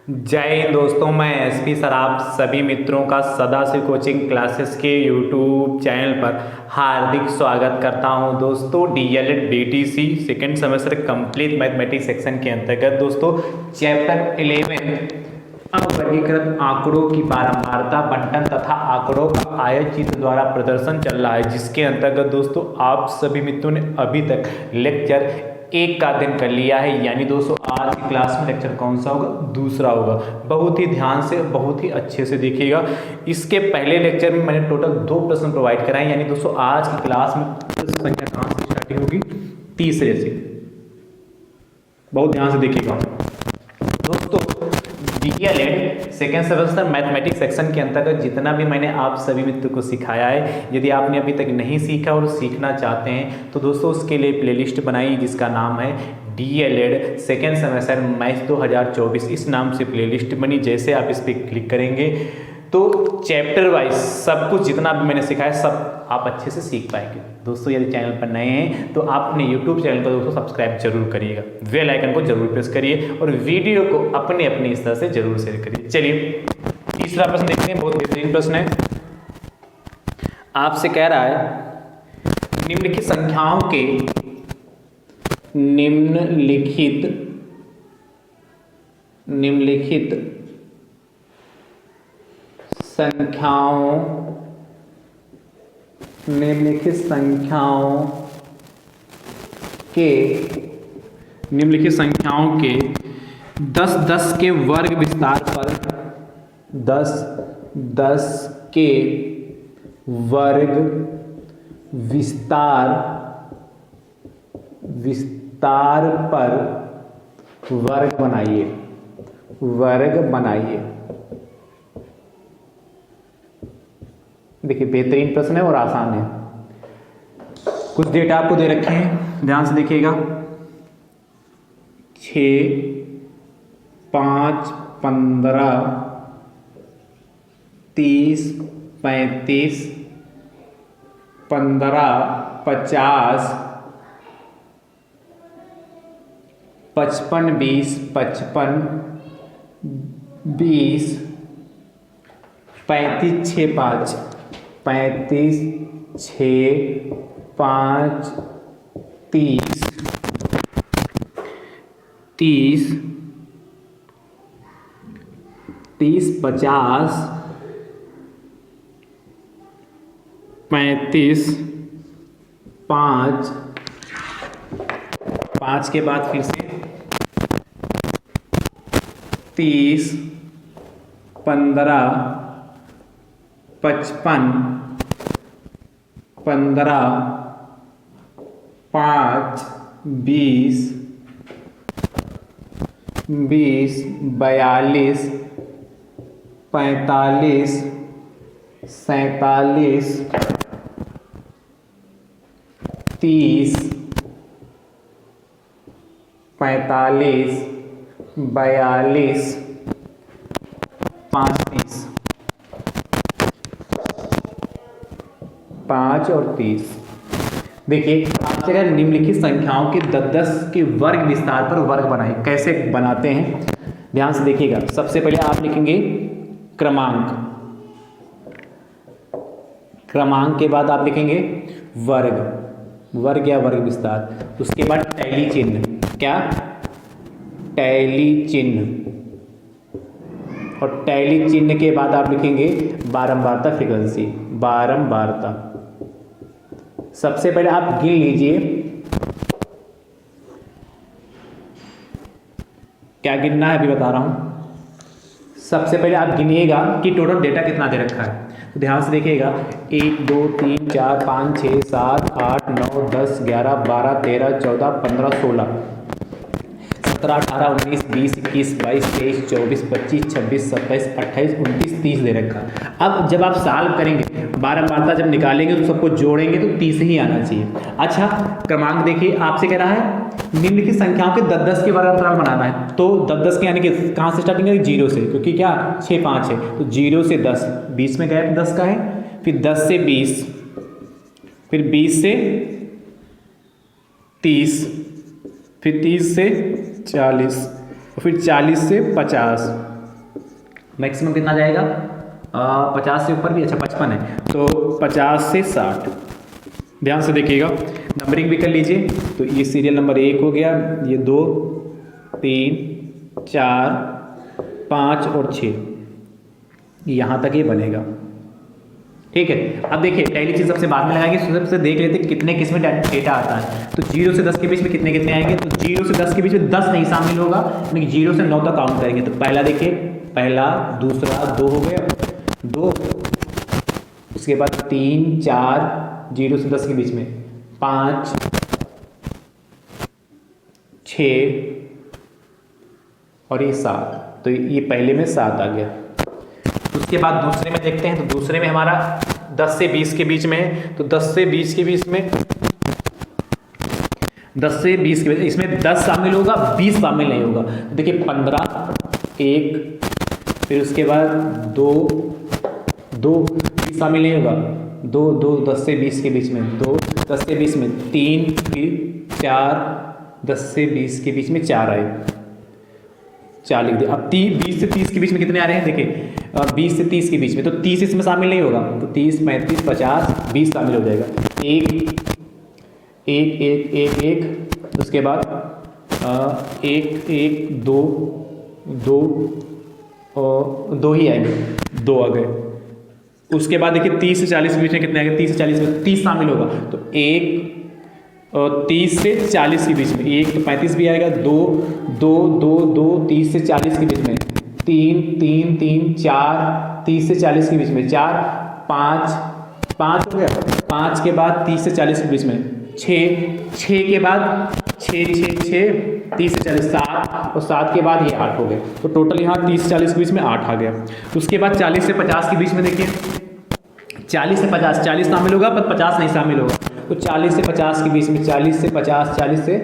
जय हिंद दोस्तों, मैं एसपी सर आप सभी मित्रों का सदा से कोचिंग क्लासेस के यूट्यूब चैनल पर हार्दिक स्वागत करता हूं। दोस्तों DElEd BTC second semester complete mathematics section के अंतर्गत दोस्तों चैप्टर 11 अवर्गीकृत आंकड़ों की बारंबारता बंटन तथा आंकड़ों का आयतचित्र द्वारा प्रदर्शन चल रहा है, जिसके अंतर्गत दोस्तों आप सभी मित्रों ने अभी तक लेक्चर एक का अध्ययन कर लिया है। यानी दोस्तों आज की क्लास में लेक्चर कौन सा होगा? दूसरा होगा। बहुत ही ध्यान से बहुत ही अच्छे से देखिएगा। इसके पहले लेक्चर में मैंने टोटल 2 प्रश्न प्रोवाइड कराए। यानी दोस्तों आज की क्लास में प्रश्न संख्या कहाँ से स्टार्टिंग होगी? तीसरे से। बहुत ध्यान से देखिएगा दोस्तों। DElEd second semester mathematics section के अंतर्गत जितना भी मैंने आप सभी मित्रों को सिखाया है, यदि आपने अभी तक नहीं सीखा और सीखना चाहते हैं तो दोस्तों उसके लिए प्लेलिस्ट बनाई जिसका नाम है डीएलएड सेकेंड सेमेस्टर मैथ्स 2024। इस नाम से प्लेलिस्ट बनी। जैसे आप इस पर क्लिक करेंगे तो चैप्टर वाइज सब कुछ जितना भी मैंने सिखाया सब आप अच्छे से सीख पाएंगे। दोस्तों यदि चैनल पर नए हैं तो आप अपने यूट्यूब चैनल को दोस्तों सब्सक्राइब जरूर करिएगा, बेल आइकन को जरूर प्रेस करिए और वीडियो को अपने अपने इस तरह से जरूर शेयर करिए। चलिए तीसरा प्रश्न देखते हैं। बहुत बेहतरीन प्रश्न है। आपसे कह रहा है निम्नलिखित संख्याओं के निम्नलिखित संख्याओं के 10-10 के वर्ग विस्तार पर 10-10 के वर्ग विस्तार पर वर्ग बनाइए। देखिए बेहतरीन प्रश्न है और आसान है। कुछ डेटा आपको दे रखे हैं, ध्यान से देखिएगा। 6, 5, 15, 30, 35, 15, 50, 55, 20, 55, 20, 35, 6, 5, 35, 6, 5, 30, 30, 30, 50, 35, 5, 5 के बाद फिर से 30, 15, 55, 15, 5, 20, 42, 45, 47, 30, 45, 42, 5, 30, 5 और 30। देखिए आपसे अगर निम्नलिखित संख्याओं के 10-10 के वर्ग विस्तार पर वर्ग बनाए, कैसे बनाते हैं ध्यान से देखिएगा। सबसे पहले आप लिखेंगे क्रमांक के बाद आप लिखेंगे वर्ग या वर्ग विस्तार। उसके बाद टैली चिन्ह। क्या? टैली चिन्ह। और टैली चिन्ह के बाद आप लिखेंगे बारंबारता फ्रीक्वेंसी, बारंबारता। सबसे पहले आप गिन लीजिए। क्या गिनना है अभी बता रहा हूं। सबसे पहले आप गिनिएगा कि टोटल डेटा कितना दे रखा है। तो ध्यान से देखिएगा 1 2 3 4 5 6 7 8 9 10 11 12 13 14 15 16 17 18 19 20 21 22 23 24 25 26 27 28 29 30 दे रखा। अब जब आप सॉल्व करेंगे बारंबारता जब निकालेंगे तो सबको जोड़ेंगे तो 30 ही आना चाहिए। अच्छा क्रमांक देखिए आपसे कह रहा है निम्नलिखित संख्याओं के 10-10 के वर्ग अंतराल बनाना है। तो 10-10 के यानी कि कहाँ से स्टार्टिंग करेंगे? 0 से, क्योंकि क्या 6 5 है तो 0 से 10, बीच में गैप 10 का है, फिर 10 से 20, फिर 20 से 30, फिर 30 से 40 और फिर 40 से 50, मैक्सिमम कितना जाएगा 50 से ऊपर भी, अच्छा 55 है तो 50 से 60। ध्यान से देखिएगा, नंबरिंग भी कर लीजिए। तो ये सीरियल नंबर 1 हो गया, ये 2 3 4 5 और 6, यहाँ तक ये बनेगा। ठीक है, अब देखिए पहली चीज़ सबसे बाद में लगाएंगे, सबसे देख लेते हैं कितने किस्म डेटा आता है। तो 0 से 10 के बीच में कितने कितने आएंगे, तो 0 से 10 के बीच में 10 नहीं शामिल होगा, यानी 0 से 9 तक काउंट करेंगे। तो पहला देखिए, पहला, दूसरा 2 हो गया 2, उसके बाद 3 4, 0 से 10 के बीच में 5 6 और ये 7, तो ये पहले में 7 आ गया। उसके बाद दूसरे में देखते हैं, तो दूसरे में हमारा 10 से 20 के बीच में है, तो 10 से 20 के बीच में 10 से 20 के बीच इसमें 10 शामिल होगा, 20 शामिल नहीं होगा। तो देखिए 15 1, फिर उसके बाद 2 20 शामिल नहीं होगा, 2 10 से 20 के बीच में 2, 10 से 20 में 3, फिर 4, 10 से 20 के बीच में 4 आए, 4 लिख दिया। अब 20 से 30 के बीच में कितने आ रहे हैं, देखिए 20 से 30 के बीच में, तो 30 इसमें शामिल नहीं होगा, तो 30 35 50 20 शामिल हो जाएगा। 1 1 1 1 1, उसके बाद 1 1 2 2 और 2 ही आएंगे, 2 आ गए। उसके बाद देखिए 30 से 40 के बीच में कितने आएंगे, 30 से 40 में 30 शामिल होगा, तो 1 और 30 से 40 के बीच में 1 तो 35 भी आएगा, 2 2 2 2 30 से 40 के बीच में 3 3 3 4 30 से 40 के बीच में 4 5 5 हो गया। 5 के बाद 30 से 40 के बीच में 6 6 के बाद 6 6 6 30 से 40 7 और 7 के बाद ये 8 हो गए। तो टोटल यहाँ 30 से 40 के बीच में 8 आ गया। उसके बाद 40 से 50 के बीच में देखिए 40 से 50 40 शामिल होगा पर 50 नहीं शामिल होगा, तो 40 से 50 के बीच में 40 से 50 40 से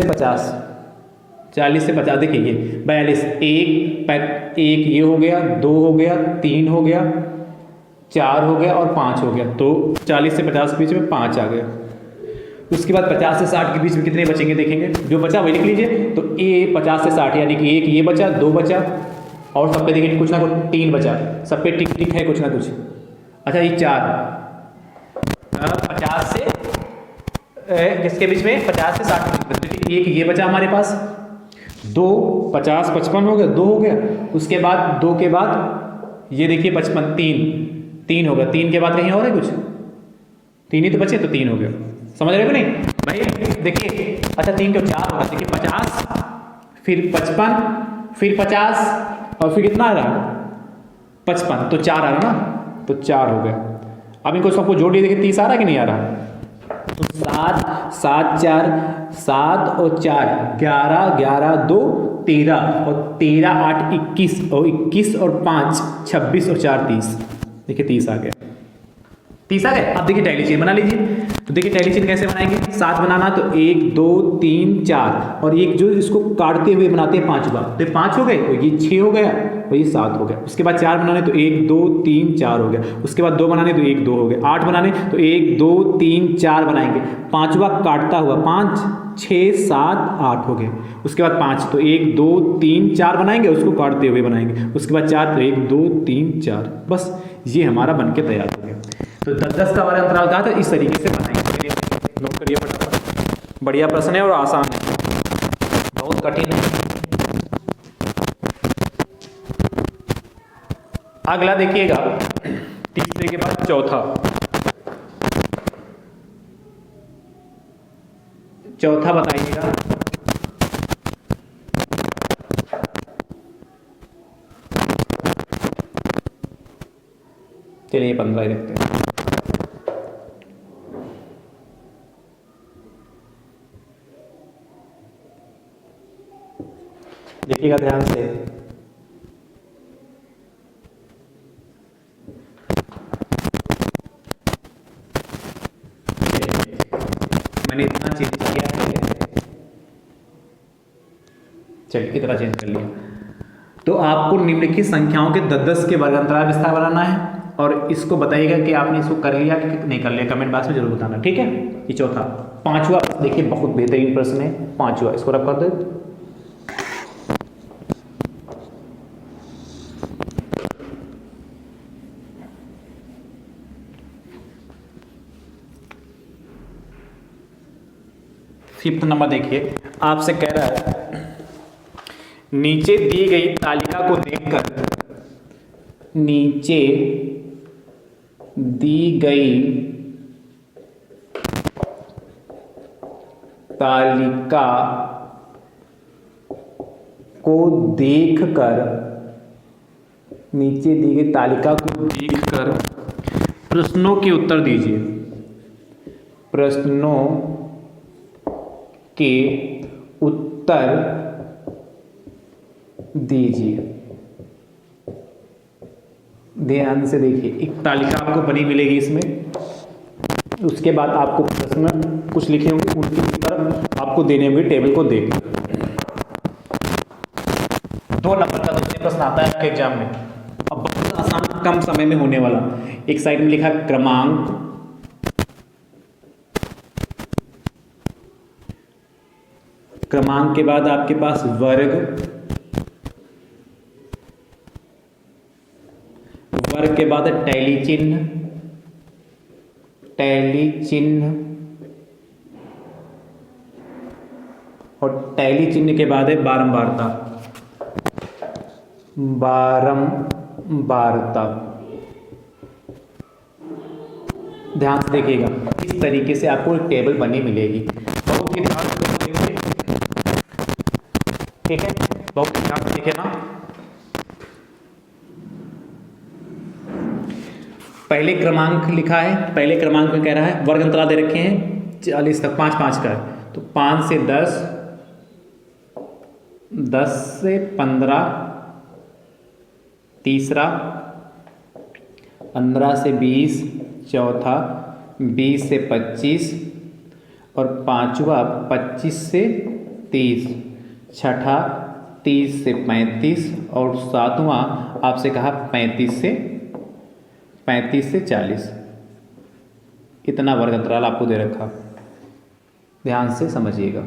50 40 से 50 देखिए ये 42 1 ये हो गया, 2 हो गया, 3 हो गया, 4 हो गया और 5 हो गया, तो 40 से 50 के बीच में 5 आ गया। उसके बाद 50 से 60 के बीच में कितने बचेंगे देखेंगे, जो बचा वही लिख लीजिए। तो ये 50 से 60 यानी कि 1 ये बचा, 2 बचा और सब पे देखिए कुछ ना कुछ 3 बचा, सब पे टिक टिक है कुछ ना कुछ। अच्छा ये 4 50 से किसके बीच में 50 से 60 के बीच में, एक ये बचा हमारे पास, 2 50 55 हो गया, 2 हो गया। उसके बाद 2 के बाद ये देखिए 55 3 हो गया, 3 के बाद कहीं और है कुछ, 3 ही तो बचे, तो 3 हो गया। समझ रहे हो नहीं भाई, देखिए अच्छा 3 के 4 होगा, देखिए 50 फिर 55 फिर 50 और फिर कितना आ रहा 55, तो 4 आ रहा ना, तो 4 हो गया। अब इनको सबको जोड़ दिए, देखिए 30 आ रहा है कि नहीं आ रहा, तो 7 7 4 7 और 4 11 11 2 13 और 13 8 21 और 21 और 5 26 और 4 30, देखिए 30 आ गया, 30 आ गए। अब देखिए टाइली चेन बना लीजिए। तो देखिए टाइली चेन कैसे बनाएंगे, 7 बनाना, तो 1 2 3 4 और एक जो इसको काटते हुए बनाते हैं 5 बार, तो 5 हो गए, और ये 6 हो गया और ये 7 हो गया। उसके बाद 4 बनाने तो 1 2 3 4 हो गया। उसके बाद 2 बनाने तो 1 2 हो गए। 8 बनाने तो 1 2 3 4 बनाएंगे, 5वां काटता हुआ 5 6 7 8 हो गए। उसके बाद 5 तो 1 2 3 4 बनाएंगे, उसको काटते हुए बनाएंगे। उसके बाद 4 तो 1 2 3 4, बस ये हमारा बनके तैयार हो गया। तो 10-10 का हमारा अंतराल कहा था, इस तरीके से बनाएंगे। नोट करिए फटाफट, बढ़िया प्रश्न है और आसान है, बहुत कठिन है। अगला देखिएगा, तीसरे के बाद चौथा बताइएगा। चलिए 15 ही रखते हैं। देखिएगा ध्यान से, मैंने इतना चेंज किया है, चलिए इतना चेंज कर लिया। तो आपको निम्नलिखित संख्याओं के 10-10 के वर्ग अंतराल विस्तार बनाना है और इसको बताइएगा कि आपने इसको कर लिया कि नहीं कर लिया, कमेंट बॉक्स में जरूर बताना, ठीक है। ये चौथा। पांचवा देखिए बहुत बेहतरीन प्रश्न है, पांचवा इसको रख कर दो। फिफ्थ नंबर देखिए, आपसे कह रहा है नीचे दी गई तालिका को देखकर, नीचे दी गई तालिका को देखकर, नीचे दी गई तालिका को देखकर प्रश्नों के उत्तर दीजिए। प्रश्नों के उत्तर दीजिए। ध्यान से देखिए, एक तालिका आपको बनी मिलेगी इसमें, उसके बाद आपको प्रश्न कुछ लिखे होंगे, उनके उत्तर आपको देने होंगे टेबल को देख। 2 नंबर का दोस्तों प्रश्न आता है आपके एग्जाम में, अब बहुत आसान कम समय में होने वाला। एक साइड में लिखा क्रमांक, क्रमांक के बाद आपके पास वर्ग, वर्ग के बाद टैली चिन्ह, टैली चिन्ह, और टैली चिन्ह के बाद है बारंबारता, बारंबारता। ध्यान से देखिएगा, इस तरीके से आपको एक टेबल बनी मिलेगी। बहुत ही ध्यान से देखिए, ठीक है, बहुत ध्यान से देखिए ना। पहले क्रमांक लिखा है, पहले क्रमांक में कह रहा है वर्ग अंतराल दे रखे हैं 40 तक, 5-5 का है, तो 5 से 10, 10 से 15, तीसरा 15 से 20, चौथा 20 से 25, और पांचवा 25 से 30, छठा 30 से 35, और सातवां आपसे कहा 35 से 40। इतना वर्ग अंतराल आपको दे रखा, ध्यान से समझिएगा,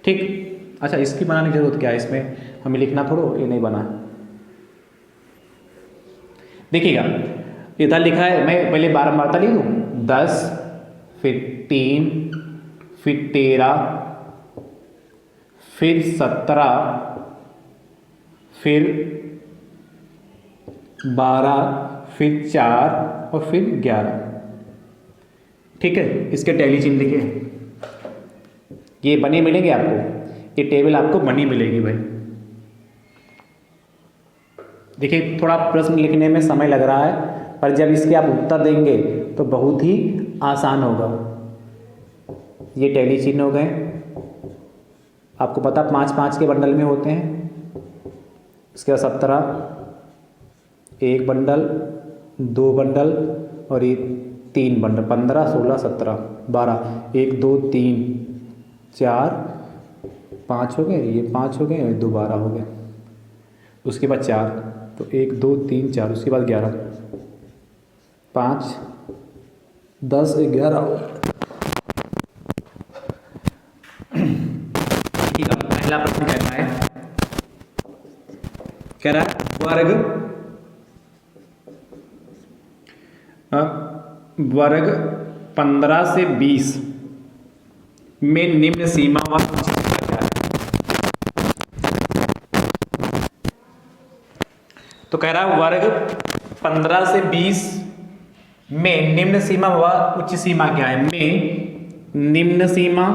ठीक। अच्छा, इसकी बनाने की जरूरत क्या है, इसमें हमें लिखना थोड़ो, ये नहीं बना। देखिएगा, इधर लिखा है, मैं पहले बारंबारता लिख दूँ, 10, फिर 3, फिर 13, फिर 17, फिर 12, फिर 4, और फिर 11, ठीक है। इसके टैली चिन्ह लिखे, ये बनी मिलेंगे आपको, ये टेबल आपको बनी मिलेगी भाई। देखिए, थोड़ा प्रश्न लिखने में समय लग रहा है, पर जब इसके आप उत्तर देंगे तो बहुत ही आसान होगा। ये टैली चिन्ह हो गए, आपको पता 5-5 के बंडल में होते हैं। इसके बाद 17 एक बंडल, 2 बंडल, और ये 3 बंडल, 15, 16, 17, 12, 1, 2, 3, 4, 5 हो गए, ये 5 हो गए, और 2 12 हो गए। उसके बाद 4, तो 1, 2, 3, 4, उसके बाद 11, 5, 10, 11 हो गए। ठीक है, पहला प्रश्न कहता है, कह रहा है वर्ग 15 से 20 में निम्न सीमा व क्या है। तो कह रहा है वर्ग 15 से 20 में निम्न सीमा व उच्च सीमा क्या है। में निम्न सीमा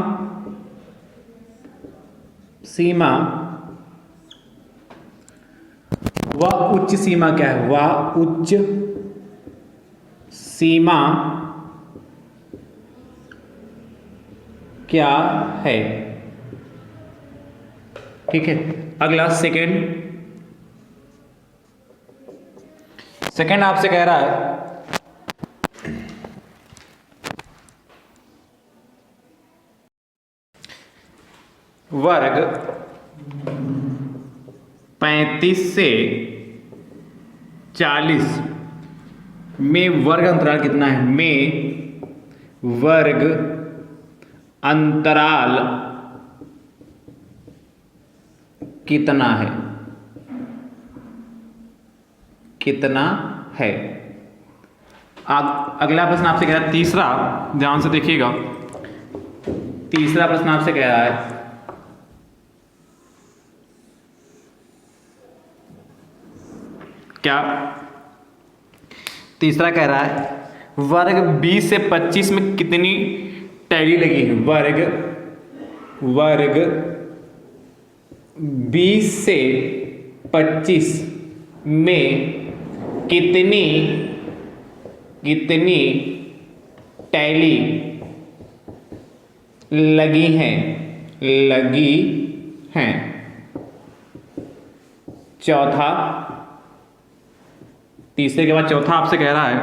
व उच्च सीमा क्या है। व उच्च सीमा क्या है। ठीक है, अगला सेकंड आपसे कह रहा है वर्ग 35 से 40 में वर्ग अंतराल कितना है। में वर्ग अंतराल कितना है। कितना है। अगला प्रश्न आपसे कह रहा है तीसरा, ध्यान से देखिएगा। तीसरा प्रश्न आपसे कह रहा है क्या, तीसरा कह रहा है वर्ग 20 से 25 में कितनी टैली लगी है। वर्ग 20 से 25 में कितनी टैली लगी हैं। चौथा, तीसरे के बाद चौथा आपसे कह रहा है,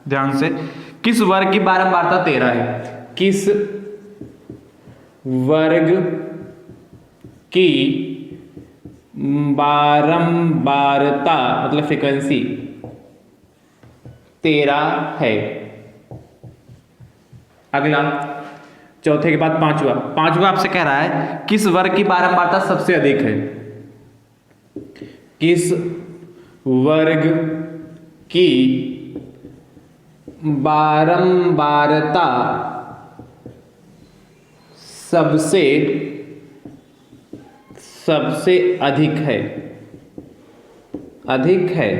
ध्यान से, किस वर्ग की बारंबारता 13 है। किस वर्ग की बारंबारता मतलब फ्रीक्वेंसी 13 है। अगला, चौथे के बाद पांचवा आपसे कह रहा है किस वर्ग की बारंबारता सबसे अधिक है। किस वर्ग की बारंबारता सबसे अधिक है।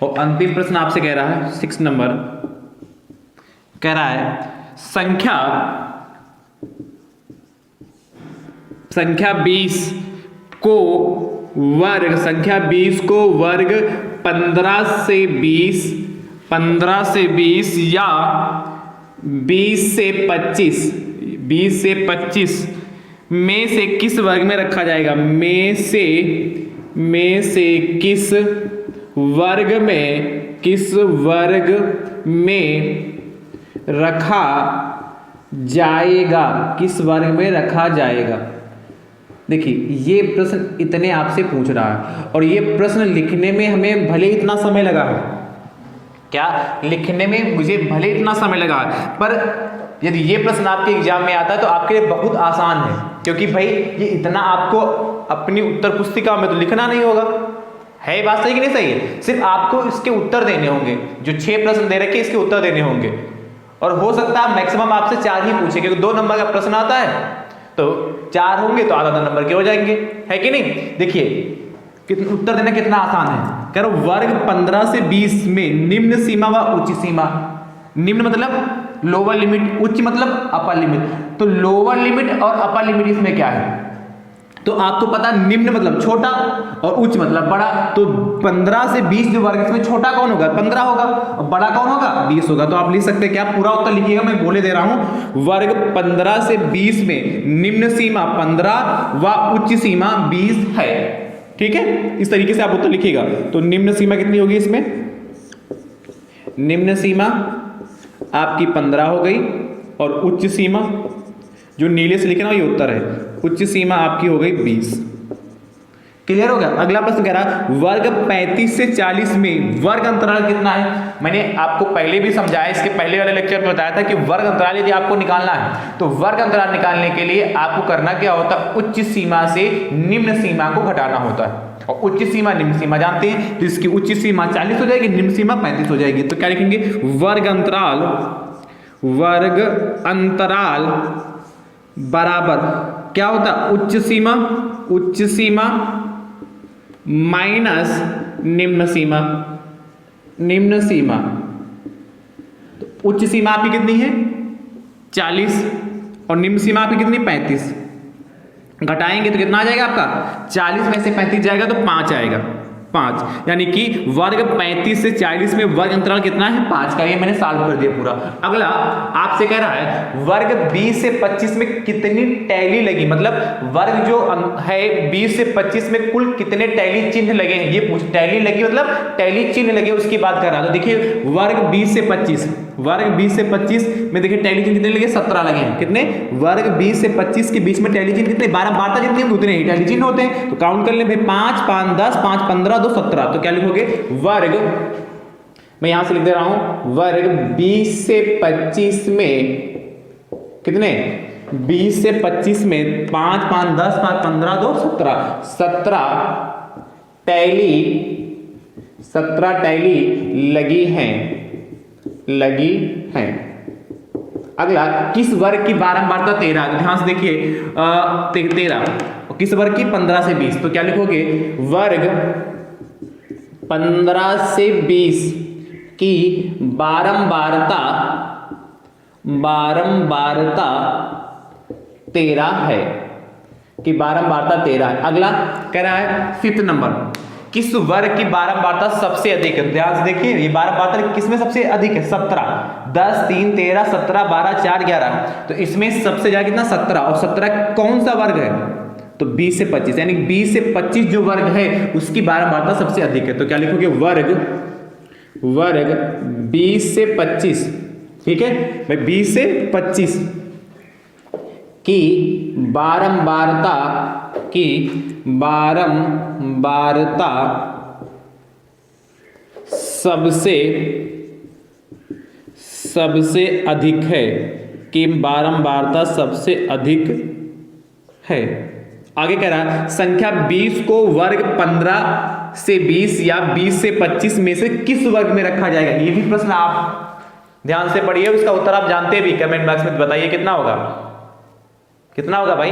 और अंतिम प्रश्न आपसे कह रहा है 6 नंबर, कह रहा है संख्या 20 को वर्ग 15 से 20 या 20 से 25 में से किस वर्ग में रखा जाएगा। में से किस वर्ग में रखा जाएगा। देखिए ये प्रश्न इतने आपसे पूछ रहा है और ये प्रश्न लिखने में हमें भले इतना समय लगा है, क्या लिखने में मुझे भले इतना समय लगा है, पर यदि ये प्रश्न आपके एग्जाम में आता है तो आपके लिए बहुत आसान है, क्योंकि भाई ये इतना आपको अपनी उत्तर पुस्तिका में तो लिखना नहीं होगा। है बात सही कि नहीं सही है? सिर्फ आपको इसके उत्तर देने होंगे, जो 6 प्रश्न दे रखे इसके उत्तर देने होंगे, और हो सकता है मैक्सिमम आपसे 4 ही पूछे, क्योंकि 2 नंबर का प्रश्न आता है तो 4 होंगे तो आधा नंबर के हो जाएंगे, है कि नहीं। देखिए कितना उत्तर देना कितना आसान है। कह रहा हूं वर्ग 15 से 20 में निम्न सीमा व उच्च सीमा। निम्न मतलब लोअर लिमिट, उच्च मतलब अपर लिमिट। तो लोअर लिमिट और अपर लिमिट इसमें क्या है, तो आपको पता निम्न मतलब छोटा और उच्च मतलब बड़ा। तो 15 से 20 जो वर्ग इसमें छोटा कौन होगा, 15 होगा, और बड़ा कौन होगा, 20 होगा। तो आप लिख सकते हैं क्या, पूरा उत्तर लिखिएगा, मैं बोले दे रहा हूं वर्ग 15 से 20 में निम्न सीमा 15 व उच्च सीमा 20 है। ठीक है, इस तरीके से आप उत्तर लिखिएगा। तो निम्न सीमा कितनी होगी इसमें, निम्न सीमा आपकी 15 हो गई, और उच्च सीमा जो नीले से लिखना ये उत्तर है, उच्च सीमा आपकी हो गई 20। क्लियर हो गया। अगला प्रश्न कह रहा है वर्ग 35 से 40 में वर्ग अंतराल कितना है। मैंने आपको पहले भी समझाया, इसके पहले वाले लेक्चर में बताया था कि वर्ग अंतराल यदि आपको निकालना है तो वर्ग अंतराल निकालने के लिए आपको करना क्या होता है, उच्च सीमा से निम्न सीमा को घटाना होता है। और उच्च सीमा निम्न सीमा जानते हैं, तो इसकी उच्च सीमा 40 हो जाएगी, निम्न सीमा 35 हो जाएगी। तो क्या लिखेंगे, वर्ग अंतराल बराबर क्या होता है, उच्च सीमा माइनस निम्न सीमा। तो उच्च सीमा आपकी कितनी है 40 और निम्न सीमा आपकी कितनी 35। घटाएंगे तो कितना आ जाएगा आपका, 40 में से 35 जाएगा तो 5 आएगा, 5। यानी कि वर्ग 35 से 40 में वर्ग अंतराल कितना है, 5 का। ये मैंने सॉल्व कर दिया पूरा। अगला आपसे कह रहा है वर्ग 20 से 25 में कितनी टैली लगी, मतलब वर्ग जो है 20 से 25 में कुल कितने टैली चिन्ह लगे हैं, ये पूछ। टैली लगी मतलब टैली चिन्ह लगे, उसकी बात कर रहा है। तो देखिए वर्ग 20 से 25 में देखिए टैली चिन्ह कितने लगे, 17 लगे हैं। कितने, वर्ग 20 से 25 के बीच में टैली चिन्ह कितने, 12 बारता जितने उतने ही टैली चिन्ह होते हैं। तो काउंट कर ले भाई, 5 5 10 5 15 2 17। तो क्या लिखोगे, वर्ग, मैं यहां से लिख दे रहा हूं, वर्ग 20 से 25 में कितने, 20 से 25 में 5 5 10 5 15 2 17 17 17 टैली लगी हैं। अगला, किस वर्ग की बारंबारता 13, ध्यान से देखिए 13, किस वर्ग की 15 से 20, तो क्या लिखोगे, वर्ग 15 से 20 की बारंबारता 13 है, कि बारंबारता 13 है। अगला कह रहा है 5th नंबर, किस वर्ग की बारंबारता सबसे अधिक है। ध्यान से देखिए ये बारंबारता किसमें सबसे अधिक है, 17, 10, 3, 13, 17, 12, 4, 11, तो इसमें सबसे ज्यादा कितना, 17, और 17 कौन सा वर्ग है, तो 20 से 25, यानी 20 से 25 जो वर्ग है उसकी बारंबारता सबसे अधिक है। तो क्या लिखोगे, वर्ग 20 से 25, ठीक है भाई, 20 से 25 की बारंबारता सबसे अधिक है, कि बारंबारता सबसे अधिक है। आगे कह रहा है संख्या 20 को वर्ग 15 से 20 या 20 से 25 में से किस वर्ग में रखा जाएगा। ये भी प्रश्न आप ध्यान से पढ़िए, उसका उत्तर आप जानते भी, कमेंट बॉक्स में बताइए कितना होगा भाई।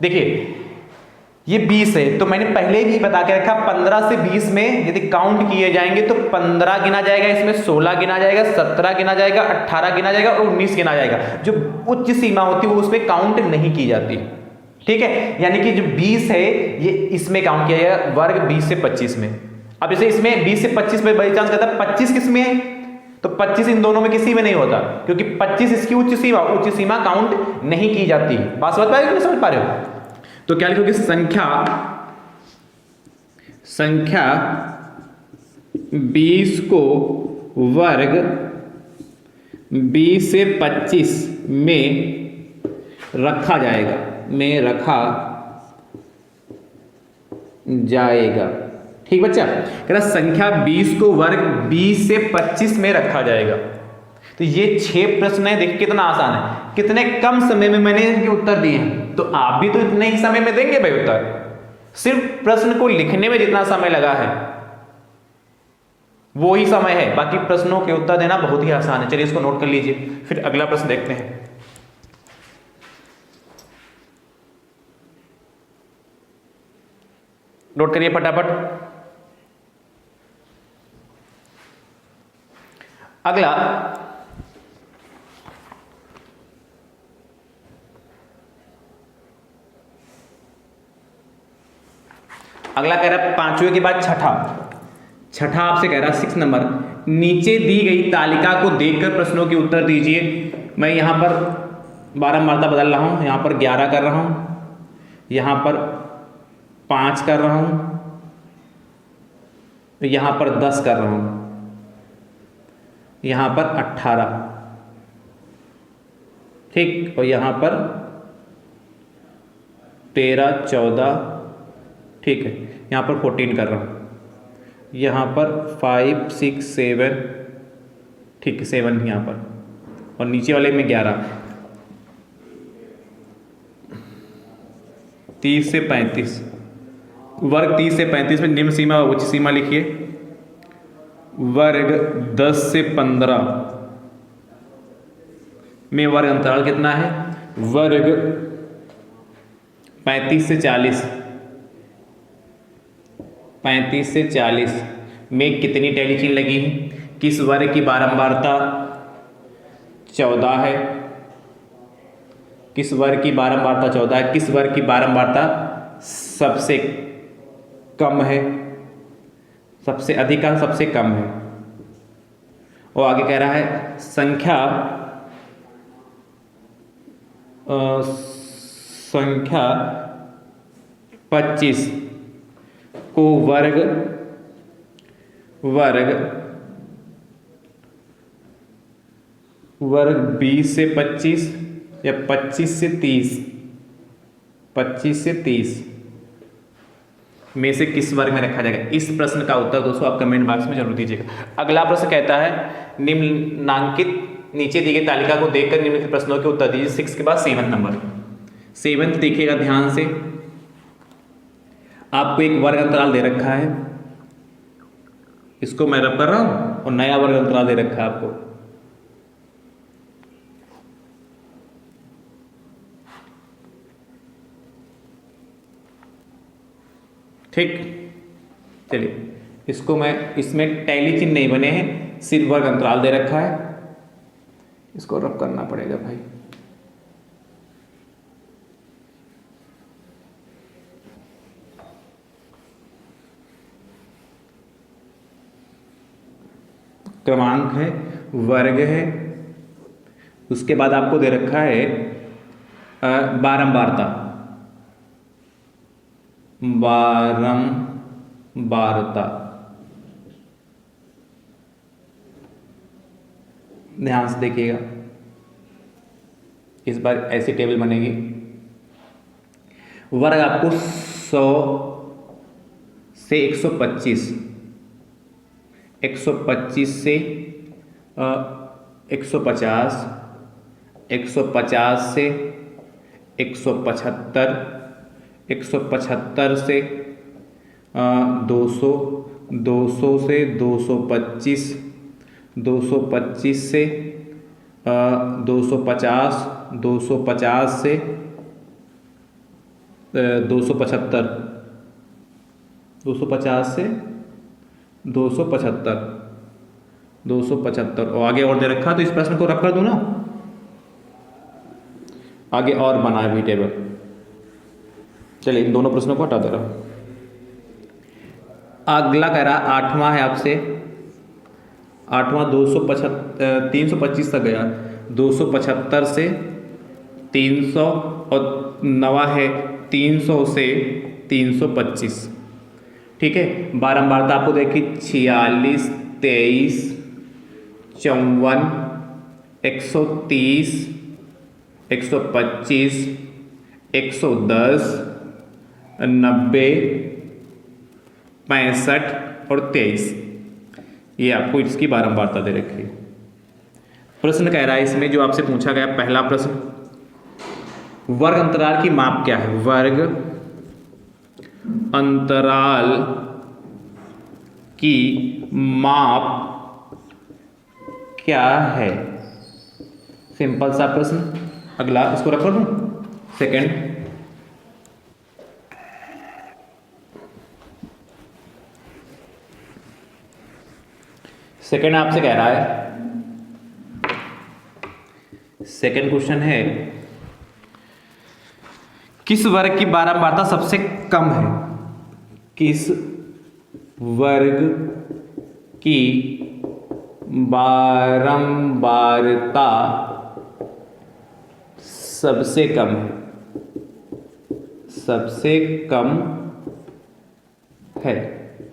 देखिए ये 20 है, तो मैंने पहले भी बता के रखा 15 से 20 में यदि काउंट किए जाएंगे तो 15 गिना जाएगा, इसमें 16 गिना जाएगा, 17 गिना जाएगा, 18 गिना जाएगा और 19 गिना जाएगा। जो उच्च सीमा होती है वो उसमें काउंट नहीं की जाती, ठीक है। यानी कि जो 20 है ये इसमें काउंट किया जाएगा, वर्ग 20 से 25 में। अब जैसे इसमें 20 से 25 में बाई चांस कहता है 25 किस में है, तो 25 इन दोनों में किसी में नहीं होता, क्योंकि 25 इसकी उच्च सीमा काउंट नहीं की जाती। बात समझ पा रहे हो कि नहीं समझ पा रहे हो। तो क्या लिखोगे, संख्या 20 को वर्ग 20 से 25 में रखा जाएगा, ठीक बच्चा। कह रहा संख्या 20 को वर्ग 20 से 25 में रखा जाएगा। तो ये 6 प्रश्न है, देखिए कितना आसान है, कितने कम समय में मैंने इनके उत्तर दिए हैं। तो आप भी तो इतने ही समय में देंगे भाई उत्तर। सिर्फ प्रश्न को लिखने में जितना समय लगा है वो ही समय है, बाकी प्रश्नों के उत्तर देना बहुत ही आसान है। चलिए इसको नोट कर लीजिए, फिर अगला प्रश्न देखते हैं। नोट करिए फटाफट। अगला कह रहा है 5वें के बाद छठा आपसे कह रहा है 6 नंबर, नीचे दी गई तालिका को देखकर प्रश्नों के उत्तर दीजिए। मैं यहां पर बारंबारता बदल रहा हूं, यहां पर 11 कर रहा हूं, यहां पर 5 कर रहा हूं, यहां पर 10 कर रहा हूं, यहां पर 18, ठीक, और यहां पर 13, 14, ठीक है, यहां पर 14 कर रहा हूं, यहां पर 5, 6, 7, ठीक है, 7 यहां पर, और नीचे वाले में 11, 30 से 35, वर्ग 30 से 35 में निम्न सीमा उच्च सीमा लिखिए। वर्ग 10 से 15 में वर्ग अंतराल कितना है, वर्ग 35 से 40, 35 से 40 में कितनी टैली चेन लगी है। किस वर्ग की बारंबारता 14 है, किस वर्ग की बारंबारता 14 है, किस वर्ग की बारंबारता सबसे कम है, सबसे अधिक है, सबसे कम है। और आगे कह रहा है संख्या 25 को वर्ग 20 से 25 या 25 से 30 में से किस वर्ग में रखा जाएगा। इस प्रश्न का उत्तर दोस्तों आप कमेंट बॉक्स में जरूर दीजिएगा। अगला प्रश्न कहता है निम्नांकित नीचे दी गई तालिका को देखकर निम्नलिखित प्रश्नों के उत्तर दीजिए। 6 के बाद 7 नंबर, 7 देखिएगा ध्यान से। आपको एक वर्ग अंतराल दे रखा है, इसको मैं रब कर रहा हूं और नया वर्ग अंतराल दे रखा है आपको। ठीक, चलिए इसको मैं, इसमें टैली चिन्ह नहीं बने हैं, सिर्फ वर्ग अंतराल दे रखा है, इसको रब करना पड़ेगा भाई। क्रमांक है, वर्ग है, उसके बाद आपको दे रखा है बारंबारता, बारंबारता। ध्यान से देखिएगा, इस बार ऐसी टेबल बनेगी। वर्ग आपको 100 से 125, 125 से 150, 150 से 175, 175 से 200, 200 से 225, 225 से 250, 250 से 275, 250 से 275, 275 और आगे और दे रखा, तो इस प्रश्न को रख कर दूं ना, आगे और बना है भी टेबल। चलिए इन दोनों प्रश्नों को हटा दे रहा हूं। अगला कह रहा 8वां है आपसे, 8वां 325 तक गया, 275 से 300 और 9वां है 300 से 325। ठीक है, बारंबारता आपको देखिए 46, 23, 54, 130, 125, 110, 90, 65 और 23, ये आपको इसकी बारंबारता दे रखी है। प्रश्न कह रहा है इसमें जो आपसे पूछा गया पहला प्रश्न, वर्ग अंतराल की माप क्या है? वर्ग अंतराल की माप क्या है? सिंपल सा प्रश्न। अगला इसको रख दूं, सेकंड, सेकंड आपसे कह रहा है, सेकंड क्वेश्चन है, किस वर्ग की बारंबारता सबसे कम है? किस वर्ग की बारंबारता सबसे कम है? सबसे कम है,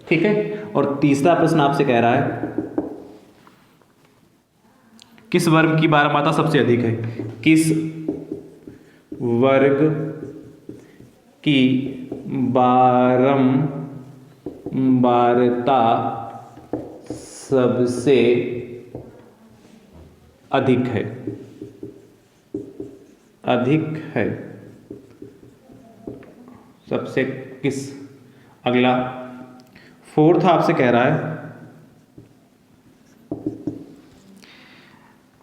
ठीक है। और तीसरा प्रश्न आपसे कह रहा है, किस वर्ग की बारंबारता सबसे अधिक है? किस वर्ग की बारंबारता सबसे अधिक है? अधिक है सबसे किस? अगला फोर्थ आपसे कह रहा है,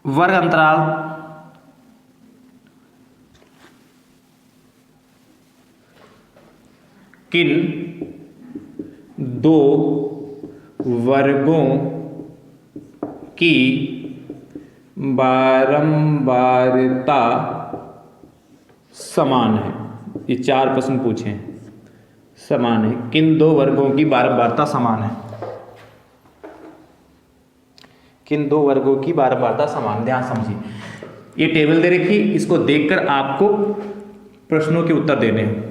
वर्ग अंतराल किन दो वर्गों की बारंबारता समान है? ये चार प्रश्न पूछे हैं, समान है। किन दो वर्गों की बारंबारता समान है? किन दो वर्गों की बारंबारता समान? ध्यान समझिए, ये टेबल दे रखी, इसको देखकर आपको प्रश्नों के उत्तर देने हैं।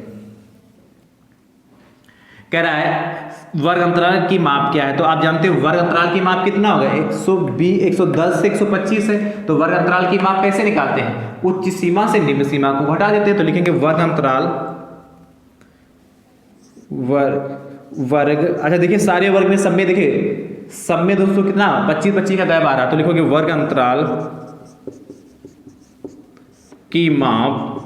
कह रहा है वर्ग अंतराल की माप क्या है? तो आप जानते हो वर्ग अंतराल की माप कितना होगा? 110 से 125 है। तो वर्ग अंतराल की माप कैसे निकालते हैं? उच्च सीमा से निम्न सीमा को घटा देते हैं। तो लिखेंगे वर्ग अंतराल, वर्ग, अच्छा देखिए सारे वर्ग में सब में, देखिए सब में दोस्तों कितना 25 का गायब आ रहा है। तो लिखोगे वर्ग अंतराल की माप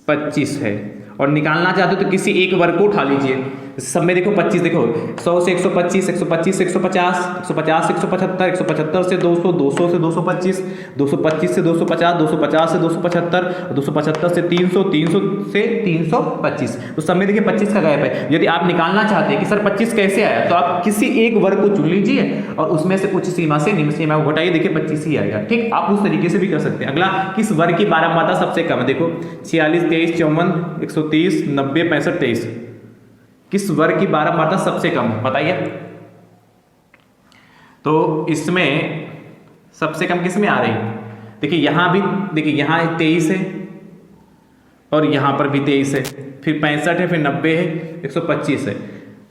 25 है। और निकालना चाहते हो तो किसी एक वर्ग को उठा लीजिए। सब में देखो 25, देखो 100 से 125, 125 से 150, 150 से 175, 175 से 200, 200 से 225, 225 से 250, 250 से 275, 275 से 300, 300 से 325। तो सब में देखिए 25 का गैप है। यदि आप निकालना चाहते हैं कि सर 25 कैसे आया, तो आप किसी एक वर्ग को चुन लीजिए और उसमें से उच्च सीमा से निम्न सीमा को घटाइए, देखिए 25 ही आएगा। ठीक, आप उस तरीके से भी कर सकते हैं। अगला, किस वर्ग की बारंबारता सबसे कम है? देखो 46, 23, 54, 130, 90, 65, 23, किस वर्ग की बारंबारता सबसे कम है बताइए? तो इसमें सबसे कम किस में आ रही है? देखिए यहां भी, देखिए यहां 23 है और यहां पर भी 23 है, फिर 65 है, फिर 90 है, 125 है।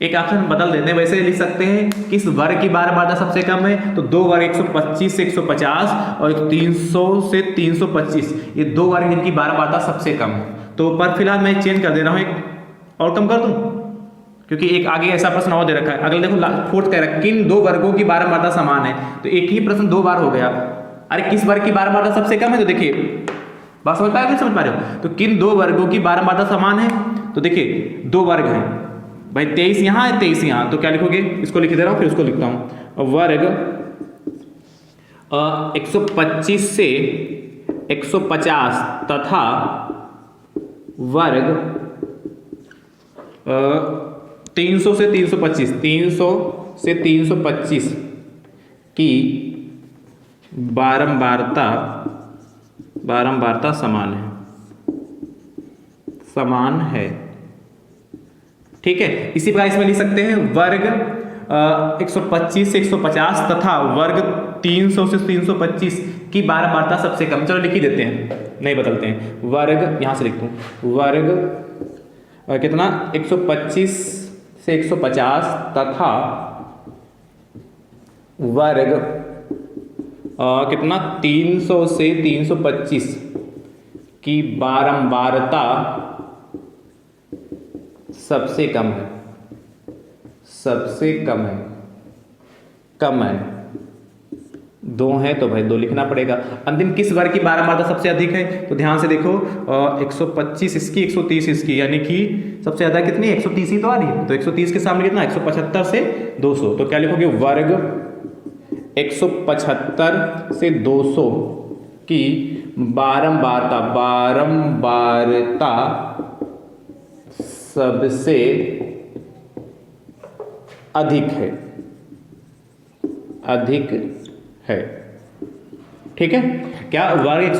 एक ऑप्शन बदल देते हैं, वैसे लिख सकते हैं किस वर्ग की बारंबारता सबसे कम है, तो दो वर्ग 125 से 150 और 300 से 325, ये दो वर्ग जिनकी बारंबारता सबसे कम है। तो पर फिलहाल मैं चेंज कर दे रहा हूं, एक और कम कर दूं, क्योंकि एक आगे ऐसा प्रश्न और दे रखा है। अगले देखो फोर्थ कह रहा है किन दो वर्गों की बारंबारता समान है, तो एक ही प्रश्न दो बार हो गया। अरे किस वर्ग की बारंबारता सबसे कम है, तो देखिए बात समझ पाए, समझ पा रहे हो? तो किन दो वर्गों की बारंबारता समान है, तो देखिए दो वर्ग हैं भाई, 23 यहाँ है, 23 यहाँ, तो क्या लिखोगे? इसको लिख दे रहा हूं, फिर उसको लिखता हूं। वर्ग 125 से 150 तथा वर्ग 300 से 325, 300 से 325 की बारंबारता समान है। ठीक है, इसी प्रकार इसमें लिख सकते हैं वर्ग 125 से 150 तथा वर्ग 300 से 325 की बारंबारता सबसे कम। चलो लिख ही देते हैं, नहीं बदलते हैं। वर्ग यहां से लिखता हूं, वर्ग कितना 125 से 150 तथा वर्ग कितना 300 से 325 की बारंबारता सबसे कम है, कम है। दो है तो भाई दो लिखना पड़ेगा। अंतिम, किस वर्ग की बारंबारता सबसे अधिक है, तो ध्यान से देखो 125 इसकी, 130 इसकी, यानी कि सबसे ज्यादा कितनी 130 ही तो आ रही है। तो 130 के सामने कितना 175 से 200, तो क्या लिखोगे? वर्ग 175 से 200 की बारंबारता सबसे अधिक है। ठीक है, क्या वर्ग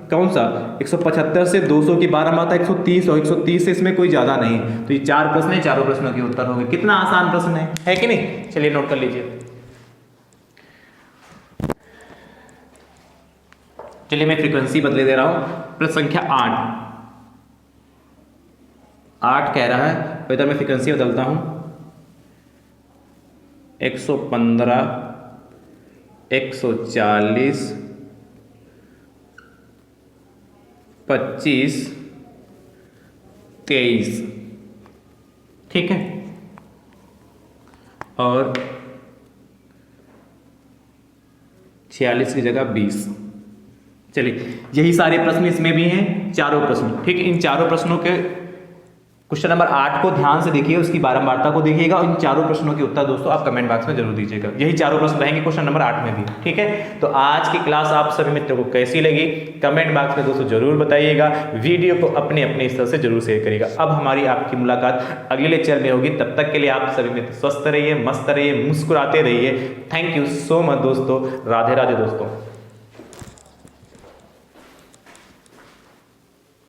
कौन सा 175 से 200 की बारंबारता 130 और 130 से इसमें कोई ज्यादा नहीं। तो ये चार प्रश्न है, चारों प्रश्नों के उत्तर होंगे। कितना आसान प्रश्न है कि नहीं? चलिए नोट कर लीजिए। चलिए मैं फ्रीक्वेंसी बदले दे रहा हूं। प्रश्न संख्या 8 कह रहा है, तो इधर मैं फ्रीक्वेंसी बदलता हूं 115, 140, 25, 23। ठीक है, और 46 की जगह 20। चलिए यही सारे प्रश्न इसमें भी हैं, चारों प्रश्न। ठीक है, इन चारों प्रश्नों के क्वेश्चन नंबर 8 को ध्यान से देखिए, उसकी बारंबारता को देखिएगा और इन चारों प्रश्नों के उत्तर दोस्तों आप कमेंट बॉक्स में जरूर दीजिएगा। यही चारों प्रश्न रहेंगे क्वेश्चन नंबर 8 में भी। ठीक है, तो आज की क्लास आप सभी मित्रों को कैसी लगी कमेंट बॉक्स में दोस्तों जरूर बताइएगा। वीडियो को अपने अपने स्तर से जरूर शेयर करिएगा। अब हमारी आपकी मुलाकात अगले लेक्चर में होगी, तब तक के लिए आप सभी मित्र स्वस्थ रहिए, मस्त रहिए, मुस्कुराते रहिए। थैंक यू सो मच दोस्तों। राधे राधे दोस्तों।